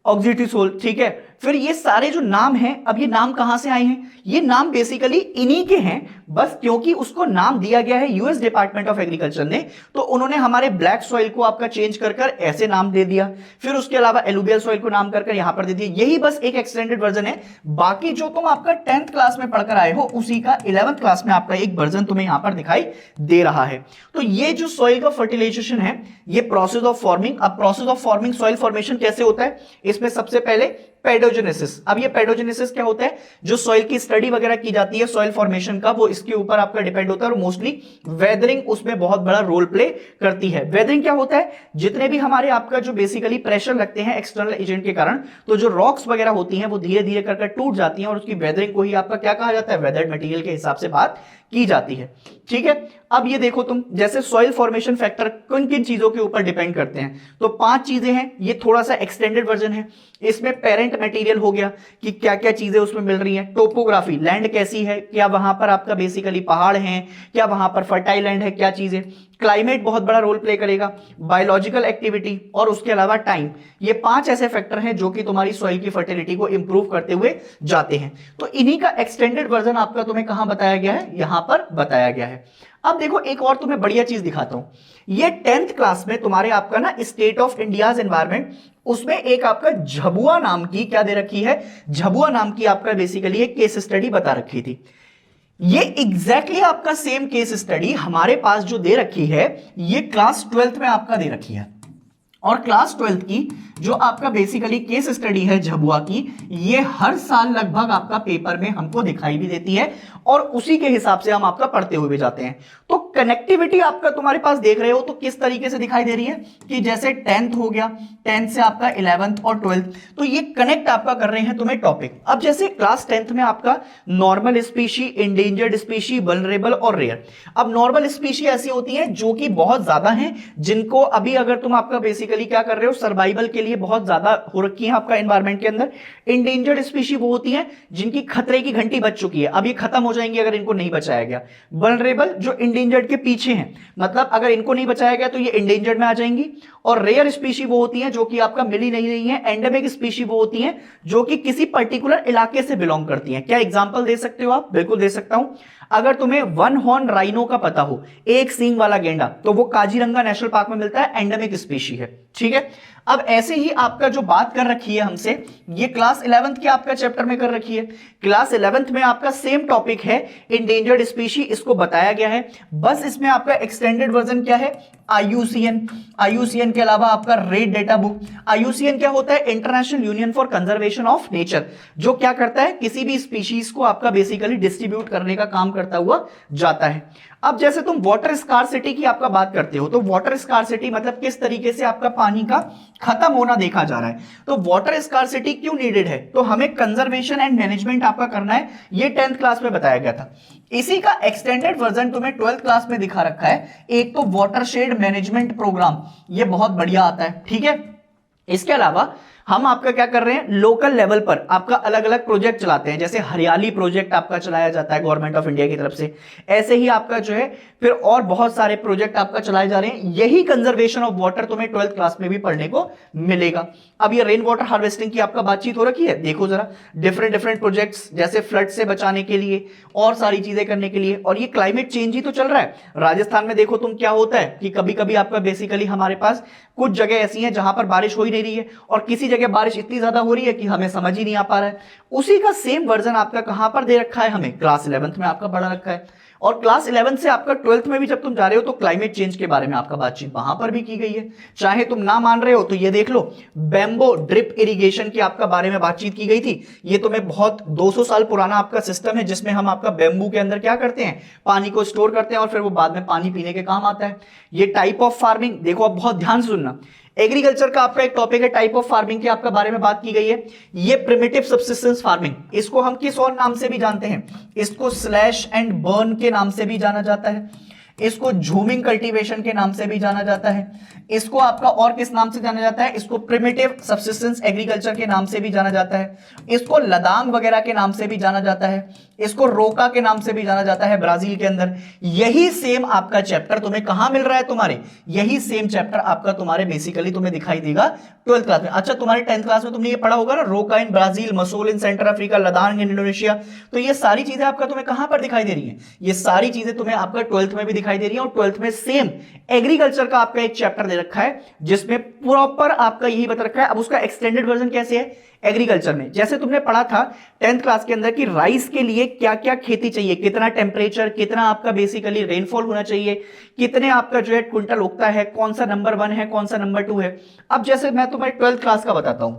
A: ऑक्सीटिसोल, ठीक है। फिर ये सारे जो नाम हैं, अब ये नाम कहां से आए हैं? ये नाम बेसिकली इन्हीं के हैं, बस क्योंकि उसको नाम दिया गया है यूएस डिपार्टमेंट ऑफ एग्रीकल्चर ने, तो उन्होंने हमारे ब्लैक सॉइल को आपका चेंज कर ऐसे नाम दे दिया। फिर उसके अलावा एलुवियल सॉइल को नाम कर यहां पर दे दिया। यही बस एक एक्सटेंडेड वर्जन है। बाकी जो तुम आपका 10th क्लास में पढ़कर आए हो उसी का 11th क्लास में आपका एक वर्जन तुम्हें यहां पर दिखाई दे रहा है। तो ये जो सॉइल का फर्टिलाइजेशन है ये प्रोसेस ऑफ फॉर्मिंग। अब process of forming soil formation कैसे होता है? इसमें सबसे पहले पेडोजेनेसिस। अब ये पेडोजेनेसिस क्या होता है? जो सॉइल की स्टडी वगैरह की जाती है सॉइल फॉर्मेशन का, वो इसके ऊपर आपका डिपेंड होता है और मोस्टली वेदरिंग उसमें बहुत बड़ा रोल प्ले करती है। वेदरिंग क्या होता है? जितने भी हमारे आपका जो बेसिकली प्रेशर लगते हैं एक्सटर्नल एजेंट के कारण, तो जो रॉक्स वगैरह होती हैं वो धीरे धीरे कर टूट जाती हैं और उसकी वेदरिंग को ही आपका क्या कहा जाता है? वेदर्ड मटेरियल के हिसाब से बात की जाती है, ठीक है। अब ये देखो तुम, जैसे सॉइल फॉर्मेशन फैक्टर किन किन चीजों के ऊपर डिपेंड करते हैं, तो 5 चीजें हैं। ये थोड़ा सा एक्सटेंडेड वर्जन है। इसमें पेरेंट मटेरियल हो गया कि क्या क्या चीजें उसमें मिल रही हैं। टोपोग्राफी, लैंड कैसी है, क्या वहां पर आपका बेसिकली पहाड़ हैं, क्या वहां पर फर्टाइल लैंड है, क्या चीजें। क्लाइमेट बहुत बड़ा रोल प्ले करेगा, बायोलॉजिकल एक्टिविटी, और उसके अलावा टाइम। ये 5 ऐसे फैक्टर हैं जो कि तुम्हारी सॉइल की फर्टिलिटी को इंप्रूव करते हुए जाते हैं। तो इन्हीं का एक्सटेंडेड वर्जन आपका तुम्हें कहां बताया गया है? यहां पर बताया गया है। अब देखो एक और तुम्हें बढ़िया चीज दिखाता हूं। ये 10th क्लास में तुम्हारे आपका ना स्टेट ऑफ इंडियाज एनवायरमेंट, उसमें एक आपका झबुआ नाम की क्या दे रखी है? झबुआ नाम की आपका बेसिकली एक केस स्टडी बता रखी थी। ये एग्जैक्टली आपका सेम केस स्टडी हमारे पास जो दे रखी है ये क्लास 12th में आपका दे रखी है। और क्लास 12th की जो आपका बेसिकली केस स्टडी है झबुआ की, ये हर साल लगभग आपका पेपर में हमको दिखाई भी देती है और उसी के हिसाब से हम आपका पढ़ते हुए भी जाते हैं। तो कनेक्टिविटी आपका तुम्हारे पास देख रहे हो तो किस तरीके से दिखाई दे रही है कि जैसे 10th हो गया, 10th से आपका 11th और 12th, तो ये कनेक्ट आपका कर रहे हैं तुम्हें टॉपिक। अब जैसे क्लास 10th में आपका normal species, endangered species, vulnerable और रेयर। अब नॉर्मल स्पीशी ऐसी होती है जो कि बहुत ज्यादा हैं, जिनको अभी अगर तुम आपका बेसिकली क्या कर रहे हो, सर्वाइवल के लिए बहुत ज्यादा हो रखी है आपका एनवायरमेंट के अंदर। इंडेंजर्ड स्पीशी वो होती है जिनकी खतरे की घंटी बज चुकी है, अब ये खत्म हो जाएंगी अगर इनको नहीं बचाया गया। वल्नरेबल जो इंडेंजर्ड के पीछे हैं, मतलब अगर इनको नहीं बचाया गया तो ये इंडेंजर्ड में आ जाएंगी। और रेयर स्पीशी वो होती है जो कि आपका मिली नहीं रही है। एंडेमिक स्पीशी वो होती है जो कि किसी पर्टिकुलर इलाके से बिलोंग करती हैं। क्या एग्जांपल दे सकते हो आप? बिल्कुल दे सकता हूं। अगर तुम्हें वन हॉर्न राइनो का पता हो, एक सींग वाला गेंडा, तो वो काजीरंगा नेशनल पार्क में मिलता है, एंडेमिक स्पीशी है, ठीक है। अब ऐसे ही आपका जो बात कर रखी है हमसे, ये क्लास 11th के आपका चैप्टर में कर रखी है। क्लास 11th में आपका सेम टॉपिक है इंडेंजर्ड स्पीशी, इसको बताया गया है। बस इसमें आपका एक्सटेंडेड वर्जन क्या है? IUCN, IUCN के अलावा आपका रेड डेटा बुक। IUCN क्या होता है? International union for conservation of nature, जो क्या करता है, किसी भी स्पीशीज को आपका बेसिकली डिस्ट्रीब्यूट करने का काम करता हुआ जाता है। अब जैसे तुम वाटर स्कार्सिटी की आपका बात करते हो, तो वाटर स्कार्सिटी मतलब किस तरीके से आपका पानी का खत्म होना देखा जा रहा है। तो वाटर स्कार्सिटी क्यों नीडेड है? तो हमें कंजर्वेशन एंड मैनेजमेंट आपका करना है, ये 10th क्लास में बताया गया था। इसी का एक्सटेंडेड वर्जन तुम्हें 12th क्लास में दिखा रखा है। एक तो वाटरशेड मैनेजमेंट प्रोग्राम, ये बहुत बढ़िया आता है, ठीक है। इसके अलावा हम आपका क्या कर रहे हैं, लोकल लेवल पर आपका अलग अलग प्रोजेक्ट चलाते हैं, जैसे हरियाली प्रोजेक्ट आपका चलाया जाता है गवर्नमेंट ऑफ इंडिया की तरफ से। ऐसे ही आपका जो है फिर और बहुत सारे प्रोजेक्ट आपका चलाए जा रहे हैं। यही कंजर्वेशन ऑफ वाटर तुम्हें 12th क्लास में भी पढ़ने को मिलेगा। अब ये रेन वाटर हार्वेस्टिंग की आपका बातचीत हो रखी है, देखो जरा डिफरेंट डिफरेंट प्रोजेक्ट्स, जैसे फ्लड से बचाने के लिए और सारी चीजें करने के लिए। और ये क्लाइमेट चेंज ही तो चल रहा है। राजस्थान में देखो तुम क्या होता है कि कभी कभी आपका बेसिकली हमारे पास कुछ जगह ऐसी हैं जहां पर बारिश हो ही नहीं रही है, और किसी जगह बारिश इतनी ज्यादा हो रही है कि हमें समझ ही नहीं आ पा रहा है। उसी का सेम वर्जन आपका कहां पर दे रखा है, हमें क्लास 11th में आपका पढ़ा रखा है। और क्लास 11 से आपका 12th में भी जब तुम जा रहे हो तो क्लाइमेट चेंज के बारे में आपका बातचीत वहां पर भी की गई है। चाहे तुम ना मान रहे हो तो ये देख लो, बैम्बो ड्रिप इरिगेशन की आपका बारे में बातचीत की गई थी। ये तुम्हें बहुत 200 साल पुराना आपका सिस्टम है, जिसमें हम आपका बैम्बू के अंदर क्या करते हैं, पानी को स्टोर करते हैं और फिर वो बाद में पानी पीने के काम आता है। ये टाइप ऑफ फार्मिंग, देखो अब बहुत ध्यान से सुनना, एग्रीकल्चर का आपका एक टॉपिक है, टाइप ऑफ फार्मिंग के आपका बारे में बात की गई है। ये प्रिमिटिव सब्सिस्टेंस फार्मिंग, इसको हम किस और नाम से भी जानते हैं, इसको स्लैश एंड बर्न के नाम से भी जाना जाता है, इसको झूमिंग कल्टीवेशन के नाम से भी जाना जाता है, इसको आपका और किस नाम से जाना जाता है, इसको प्रिमिटिव सब्सिस्टेंस एग्रीकल्चर के नाम से भी जाना जाता है, इसको लदांग वगैरह के नाम से भी जाना जाता है, इसको रोका के नाम से भी जाना जाता है ब्राजील के अंदर। यही सेम आपका चैप्टर तुम्हें कहां मिल रहा है, तुम्हारे यही सेम चैप्टर आपका तुम्हारे बेसिकली तुम्हें दिखाई देगा 12th क्लास में। अच्छा, तुम्हारे 10th क्लास में तुमने ये पढ़ा होगा ना, Roca in Brazil, Masole in Central Africa, Ladang in Indonesia. तो ये सारी चीजें आपका तुम्हें कहां पर दिखाई दे रही है, ये सारी चीजें तुम्हें आपका 12th में भी दिखाई दे रही है। और 12th में सेम एग्रीकल्चर का आपका एक चैप्टर दे रखा है जिसमें प्रॉपर आपका यही बता रखा है। अब उसका एक्सटेंडेड वर्जन कैसे है, एग्रीकल्चर में जैसे तुमने पढ़ा था 10th क्लास के अंदर कि राइस के लिए क्या क्या खेती चाहिए, कितना टेम्परेचर, कितना आपका बेसिकली रेनफॉल होना चाहिए, कितने आपका जो है क्विंटल उगता है, कौन सा नंबर 1 है, कौन सा नंबर 2 है। अब जैसे मैं तुम्हें 12th क्लास का बताता हूं,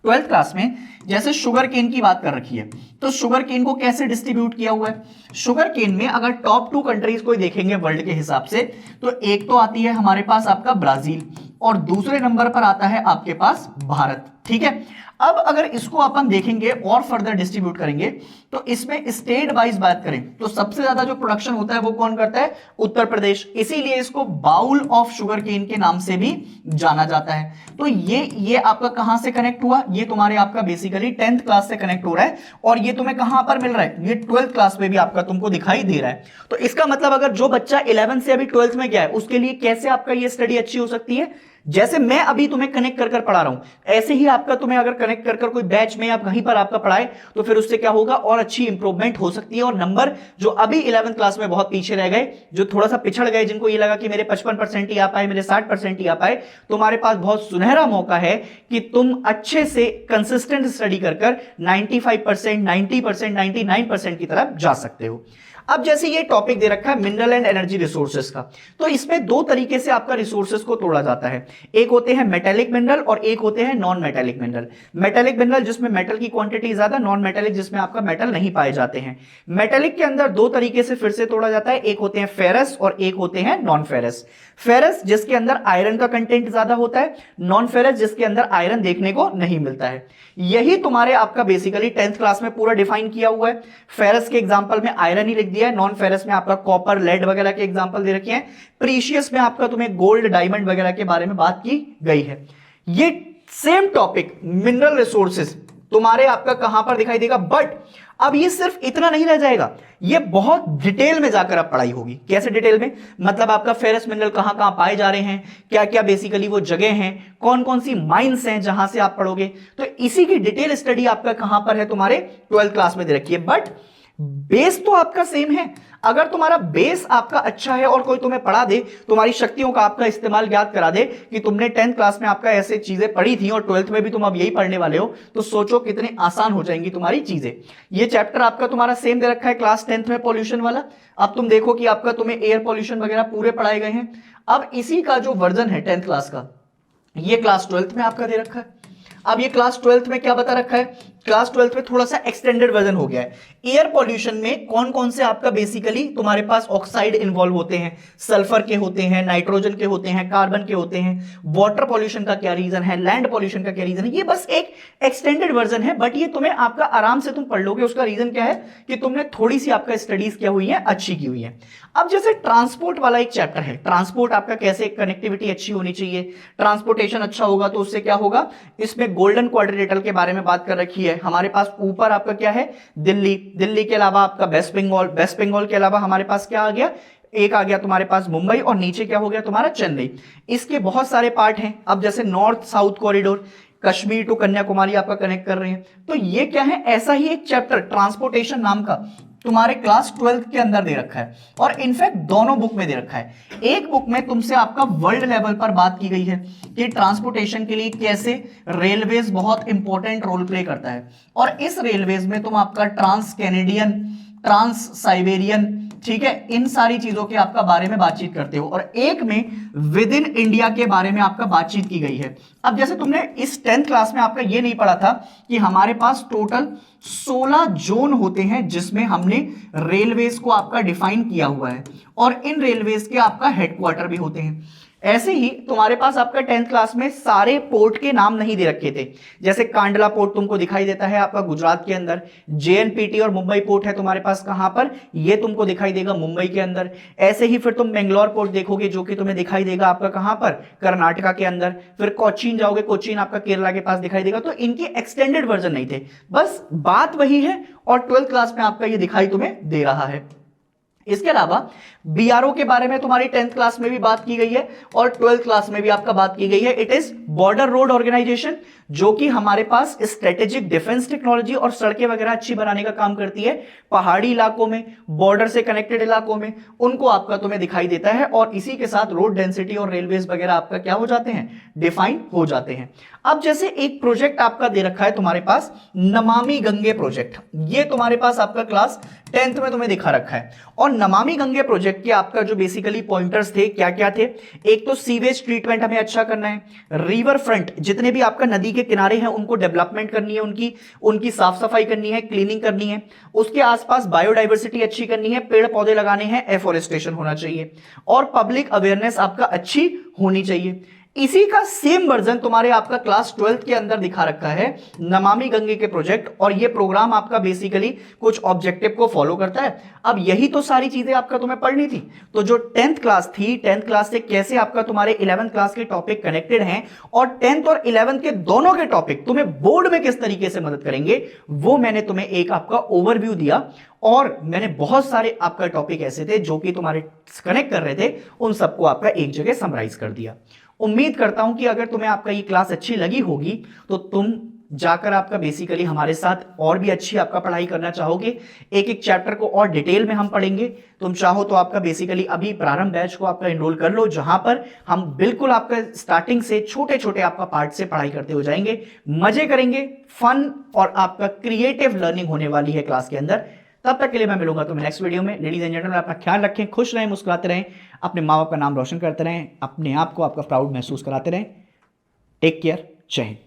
A: 12th क्लास में जैसे शुगर केन की बात कर रखी है, तो शुगर केन को कैसे डिस्ट्रीब्यूट किया हुआ है। शुगर केन में अगर टॉप 2 कंट्रीज को देखेंगे वर्ल्ड के हिसाब से, तो एक तो आती है हमारे पास आपका ब्राजील और दूसरे नंबर पर आता है आपके पास भारत, ठीक है। अब अगर इसको अपन देखेंगे और फर्दर डिस्ट्रीब्यूट करेंगे, तो इसमें स्टेट वाइज बात करें तो सबसे ज्यादा जो प्रोडक्शन होता है वो कौन करता है, उत्तर प्रदेश। इसीलिए इसको बाउल ऑफ शुगर केन के नाम से भी जाना जाता है। तो ये आपका कहां से कनेक्ट हुआ, ये तुम्हारे आपका बेसिकली 10th क्लास से कनेक्ट हो रहा है, और ये तुम्हें कहां पर मिल रहा है, ये 12th क्लास में भी आपका तुमको दिखाई दे रहा है। तो इसका मतलब अगर जो बच्चा 11 से अभी 12th में गया है, उसके लिए कैसे आपका ये स्टडी अच्छी हो सकती है, जैसे मैं अभी तुम्हें कनेक्ट कर पढ़ा रहा हूं, ऐसे ही आपका तुम्हें अगर कनेक्ट कर कोई बैच में या कहीं पर आपका पढ़ाए, तो फिर उससे क्या होगा, और अच्छी इंप्रूवमेंट हो सकती है। और नंबर जो अभी 11th क्लास में बहुत पीछे रह गए, जो थोड़ा सा पिछड़ गए, जिनको ये लगा कि मेरे 55% ही आ पाए, मेरे 60% ही आ पाए, तुम्हारे पास बहुत सुनहरा मौका है कि तुम अच्छे से कंसिस्टेंट स्टडी कर 95%, 90%, 99% की तरफ जा सकते हो। अब जैसे ये टॉपिक दे रखा है मिनरल एंड एनर्जी रिसोर्सेज का, तो इसमें 2 तरीके से आपका रिसोर्सेज को तोड़ा जाता है। एक होते हैं मेटेलिक मिनरल और एक होते हैं non metallic mineral. Metallic mineral जिसमें मेटल की क्वांटिटी ज्यादा, नॉन मेटेलिक जिसमें आपका मेटल नहीं पाए जाते हैं। मेटेलिक के अंदर 2 तरीके से फिर से तोड़ा जाता है, एक होते हैं फेरस और एक होते हैं नॉन फेरस। फेरस जिसके अंदर आयरन का कंटेंट ज्यादा होता है, नॉन फेरस जिसके अंदर आयरन देखने को नहीं मिलता है। यही तुम्हारे आपका बेसिकली 10th क्लास में पूरा डिफाइन किया हुआ है। फेरस के एग्जांपल में आयरन ही लिख दिया है, नॉन फेरस में आपका कॉपर, लेड वगैरह के एग्जांपल दे रखे हैं, प्रीशियस में आपका तुम्हें गोल्ड, डायमंड वगैरह के बारे में बात की गई है। ये सेम टॉपिक मिनरल रिसोर्सेज तुम्हारे आपका कहां पर दिखाई देगा, बट अब ये सिर्फ इतना नहीं रह जाएगा, ये बहुत डिटेल में जाकर अब पढ़ाई होगी। कैसे डिटेल में, मतलब आपका फेरस मिनरल कहां कहां पाए जा रहे हैं, क्या क्या बेसिकली वो जगह हैं, कौन कौन सी माइंस हैं जहां से आप पढ़ोगे। तो इसी की डिटेल स्टडी आपका कहां पर है, तुम्हारे 12th क्लास में दे रखी है। बट बेस तो आपका सेम है। अगर तुम्हारा बेस आपका अच्छा है और कोई तुम्हें पढ़ा दे, तुम्हारी शक्तियों का आपका इस्तेमाल ज्ञात करा दे कि तुमने 10th क्लास में आपका ऐसे चीजें पढ़ी थी और 12th में भी तुम अब यही पढ़ने वाले हो, तो सोचो कितने आसान हो जाएंगी तुम्हारी चीजें। ये चैप्टर आपका तुम्हारा सेम दे रखा है क्लास 10th में पॉल्यूशन वाला। अब तुम देखो कि आपका तुम्हें एयर पॉल्यूशन वगैरह पूरे पढ़ाए गए हैं। अब इसी का जो वर्जन है 10th क्लास का, ये क्लास 12th में आपका दे रखा है। अब ये क्लास 12th में क्या बता रखा है, क्लास 12th में थोड़ा सा एक्सटेंडेड वर्जन हो गया है। एयर पॉल्यूशन में कौन कौन से आपका बेसिकली तुम्हारे पास ऑक्साइड इन्वॉल्व होते हैं, सल्फर के होते हैं, नाइट्रोजन के होते हैं, कार्बन के होते हैं, वाटर पॉल्यूशन का क्या रीजन है, लैंड पॉल्यूशन का क्या रीजन है, ये बस एक एक्सटेंडेड वर्जन है। बट ये तुम्हें आपका आराम से तुम पढ़ लोगे। उसका रीजन क्या है कि तुमने थोड़ी सी आपका स्टडीज क्या हुई है, अच्छी की हुई है। अब जैसे ट्रांसपोर्ट वाला एक चैप्टर है, ट्रांसपोर्ट आपका कैसे, कनेक्टिविटी अच्छी होनी चाहिए, ट्रांसपोर्टेशन अच्छा होगा तो उससे क्या होगा, इसमें गोल्डन क्वाड्रिलेटरल के बारे में बात कर रखी है। हमारे पास ऊपर आपका क्या है, दिल्ली, दिल्ली के अलावा आपका वेस्ट बंगाल, वेस्ट बंगाल के अलावा हमारे पास क्या आ गया, एक आ गया तुम्हारे पास मुंबई, और नीचे क्या हो गया तुम्हारा चेन्नई। इसके बहुत सारे पार्ट हैं। अब जैसे north south corridor, Kashmir to Kanyakumari आपका कनेक्ट कर रहे हैं। तो ये क्या है, ऐसा ही एक चैप्टर ट्रांसपोर्टेशन नाम का तुम्हारे क्लास 12th के अंदर दे रखा है, और इनफैक्ट दोनों बुक में दे रखा है। एक बुक में तुमसे आपका वर्ल्ड लेवल पर बात की गई है कि ट्रांसपोर्टेशन के लिए कैसे रेलवेज बहुत इंपॉर्टेंट रोल प्ले करता है, और इस रेलवेज में तुम आपका ट्रांस कैनेडियन, ट्रांस साइबेरियन, ठीक है, इन सारी चीजों के आपका बारे में बातचीत करते हो, और एक में विद इन इंडिया के बारे में आपका बातचीत की गई है। अब जैसे तुमने इस 10th क्लास में आपका ये नहीं पढ़ा था कि हमारे पास टोटल 16 जोन होते हैं जिसमें हमने रेलवेज को आपका डिफाइन किया हुआ है, और इन रेलवेज के आपका हेडक्वार्टर भी होते हैं। ऐसे ही तुम्हारे पास आपका 10th क्लास में सारे पोर्ट के नाम नहीं दे रखे थे। जैसे कांडला पोर्ट तुमको दिखाई देता है आपका गुजरात के अंदर, जेएनपीटी और मुंबई पोर्ट है तुम्हारे पास कहां पर, ये तुमको दिखाई देगा मुंबई के अंदर। ऐसे ही फिर तुम बेंगलोर पोर्ट देखोगे जो कि तुम्हें दिखाई देगा आपका कहां पर, कर्नाटका के अंदर। फिर कोचीन जाओगे, कोचीन आपका केरला के पास दिखाई देगा। तो इनके एक्सटेंडेड वर्जन नहीं थे, बस बात वही है, और 12th क्लास में आपका ये दिखाई तुम्हें दे रहा है। इसके अलावा बीआरओ के बारे में तुम्हारी 10th क्लास में भी बात की गई है, और 12th क्लास में भी आपका बात की गई है। It is Border Road Organisation, जो कि हमारे पास स्ट्रेटेजिक डिफेंस टेक्नोलॉजी और सड़कें वगैरह अच्छी बनाने का काम करती है। पहाड़ी इलाकों में, बॉर्डर से कनेक्टेड इलाकों में, उनको आपका तुम्हें दिखाई देता है, और इसी के साथ रोड डेंसिटी और रेलवेज वगैरह आपका क्या हो जाते हैं, डिफाइन हो जाते हैं। अब जैसे एक प्रोजेक्ट आपका दे रखा है तुम्हारे पास, नमामि गंगे प्रोजेक्ट, ये तुम्हारे पास आपका क्लास 10th में तुम्हें दिखा रखा है। और नमामि गंगे प्रोजेक्ट के आपका जो बेसिकली पॉइंटर्स थे क्या क्या थे, एक तो सीवेज ट्रीटमेंट हमें अच्छा करना है, रिवर फ्रंट जितने भी आपका नदी के किनारे हैं उनको डेवलपमेंट करनी है, उनकी साफ सफाई करनी है, क्लीनिंग करनी है, उसके आसपास बायोडाइवर्सिटी अच्छी करनी है, पेड़ पौधे लगाने हैं, एफोरेस्टेशन होना चाहिए, और पब्लिक अवेयरनेस आपका अच्छी होनी चाहिए। इसी का सेम वर्जन तुम्हारे आपका क्लास 12th के अंदर दिखा रखा है, नमामि गंगे के प्रोजेक्ट, और ये प्रोग्राम आपका बेसिकली कुछ ऑब्जेक्टिव को फॉलो करता है। अब यही तो सारी चीजें आपका तुम्हें पढ़नी थी। तो जो 10th क्लास थी, 10th क्लास से कैसे आपका तुम्हारे 11th क्लास के टॉपिक कनेक्टेड हैं, और 10th और 11th के दोनों के टॉपिक तुम्हें बोर्ड में किस तरीके से मदद करेंगे, वो मैंने तुम्हें एक आपका ओवरव्यू दिया। और मैंने बहुत सारे आपका टॉपिक ऐसे थे जो कि तुम्हारे कनेक्ट कर रहे थे, उन सबको आपका एक जगह समराइज कर दिया। उम्मीद करता हूं कि अगर तुम्हें आपका ये क्लास अच्छी लगी होगी तो तुम जाकर आपका बेसिकली हमारे साथ और भी अच्छी आपका पढ़ाई करना चाहोगे। एक एक चैप्टर को और डिटेल में हम पढ़ेंगे। तुम चाहो तो आपका बेसिकली अभी प्रारंभ बैच को आपका एनरोल कर लो, जहां पर हम बिल्कुल आपका स्टार्टिंग से छोटे छोटे आपका पार्ट से पढ़ाई करते हो जाएंगे, मजे करेंगे, फन और आपका क्रिएटिव लर्निंग होने वाली है क्लास के अंदर। तब तक के लिए मैं मिलूंगा तुम्हें नेक्स्ट वीडियो में। लेडीज एंड जेंटलमैन, अपना ख्याल रखें, खुश रहें, मुस्कुराते रहें, अपने माँ बाप का नाम रोशन करते रहें, अपने आप को आपका प्राउड महसूस कराते रहें। टेक केयर, जय हिंद।